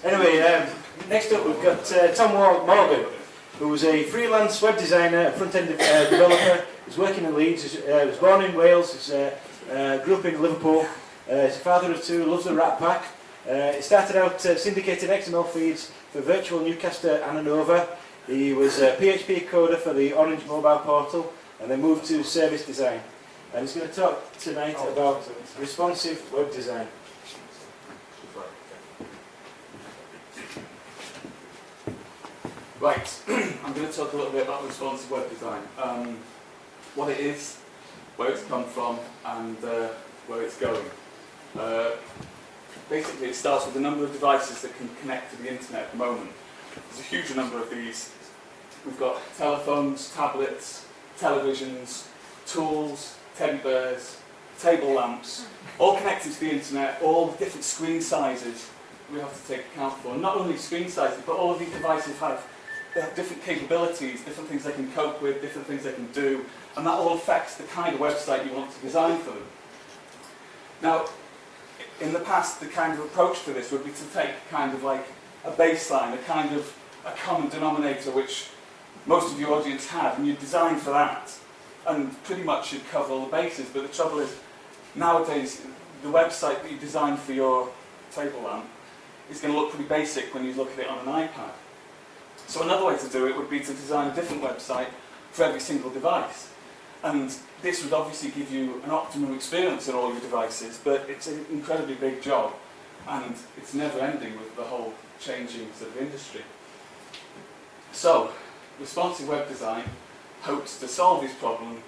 Anyway, next up we've got Tom Morgan, who was a freelance web designer, a front-end developer. He's working in Leeds. He was born in Wales. Grew up in Liverpool. He's a father of two. Loves the Rat Pack. He started out syndicating XML feeds for Virtual Newcaster and Nova. He was a PHP coder for the Orange mobile portal, and then moved to service design. And he's going to talk tonight about responsive web design. Right, I'm going to talk a little bit about responsive web design. What it is, where it's come from, and where it's going. Basically, it starts with the number of devices that can connect to the internet at the moment. There's a huge number of these. We've got telephones, tablets, televisions, tools, teddy bears, table lamps, all connected to the internet, all different screen sizes we have to take account for. And not only screen sizes, but all of these devices they have different capabilities, different things they can cope with, different things they can do, and that all affects the kind of website you want to design for them. Now, in the past, the kind of approach to this would be to take kind of like a baseline, a common denominator which most of your audience had, and you design for that, and pretty much you'd cover all the bases. But the trouble is, nowadays, the website that you design for your table lamp is going to look pretty basic when you look at it on an iPad. So another way to do it would be to design a different website for every single device. And this would obviously give you an optimum experience on all your devices, but it's an incredibly big job, and it's never ending with the whole changing sort of industry. So, responsive web design hopes to solve this problem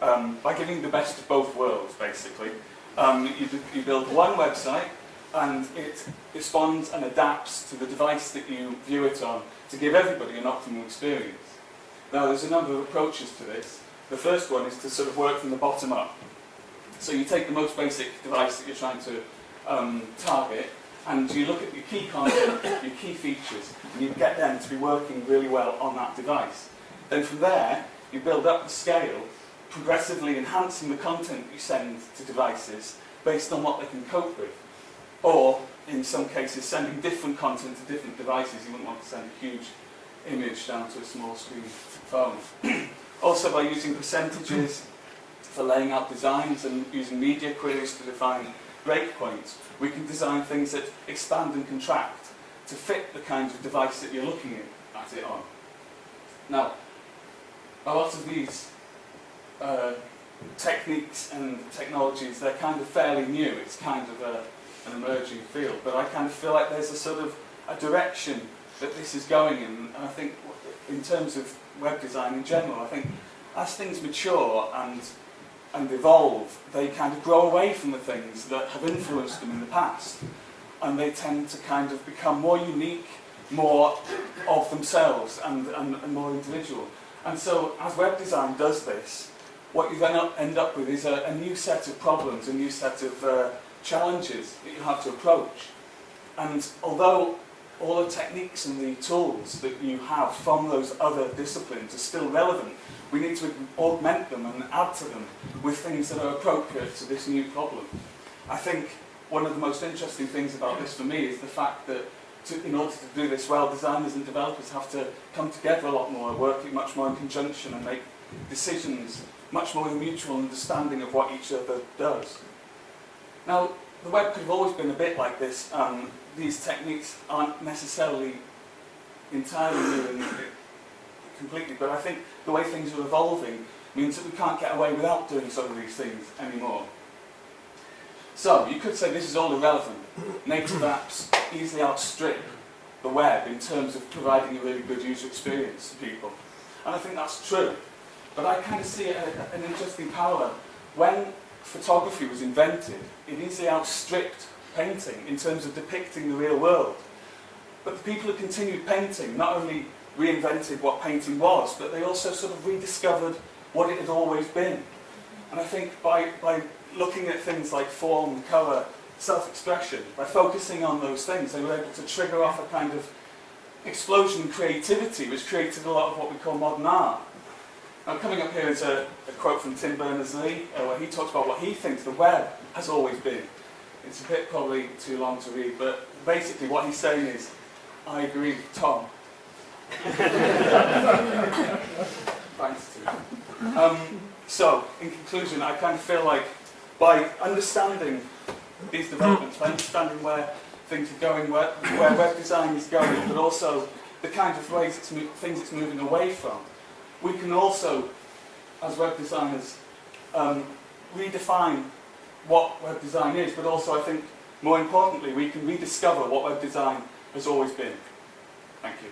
by giving the best of both worlds, basically. You build one website, and it responds and adapts to the device that you view it on to give everybody an optimal experience. Now, there's a number of approaches to this. The first one is to sort of work from the bottom up. So you take the most basic device that you're trying to target, and you look at your key content, your key features, and you get them to be working really well on that device. Then from there, you build up the scale, progressively enhancing the content you send to devices based on what they can cope with. Or, in some cases, sending different content to different devices. You wouldn't want to send a huge image down to a small screen phone. Also, by using percentages for laying out designs and using media queries to define breakpoints, we can design things that expand and contract to fit the kind of device that you're looking at it on. Now, a lot of these techniques and technologies, they're kind of fairly new. It's kind of an emerging field, but I kind of feel like there's a sort of a direction that this is going in, and I think in terms of web design in general, I think as things mature and evolve, they kind of grow away from the things that have influenced them in the past, and they tend to kind of become more unique, more of themselves, and more individual. And so as web design does this, what you then end up with is a new set of problems, a new set of challenges that you have to approach. And although all the techniques and the tools that you have from those other disciplines are still relevant, we need to augment them and add to them with things that are appropriate to this new problem. I think one of the most interesting things about this for me is the fact that in order to do this well, designers and developers have to come together a lot more, working much more in conjunction and make decisions much more in mutual understanding of what each other does. Now, the web could have always been a bit like this. These techniques aren't necessarily entirely new and completely, but I think the way things are evolving means that we can't get away without doing some of these things anymore. So, you could say this is all irrelevant. Native apps easily outstrip the web in terms of providing a really good user experience to people. And I think that's true. But I kind of see an interesting parallel. When photography was invented, it easily outstripped painting in terms of depicting the real world. But the people who continued painting not only reinvented what painting was, but they also sort of rediscovered what it had always been. And I think by looking at things like form, colour, self-expression, by focusing on those things, they were able to trigger off a kind of explosion in creativity, which created a lot of what we call modern art. Now, coming up here is a quote from Tim Berners-Lee, where he talks about what he thinks the web has always been. It's a bit probably too long to read, but basically what he's saying is, I agree with Tom. Thanks to him. So, in conclusion, I kind of feel like by understanding these developments, by understanding where things are going, where web design is going, but also the kind of ways things it's moving away from, we can also, as web designers, redefine what web design is, but also I think more importantly we can rediscover what web design has always been. Thank you.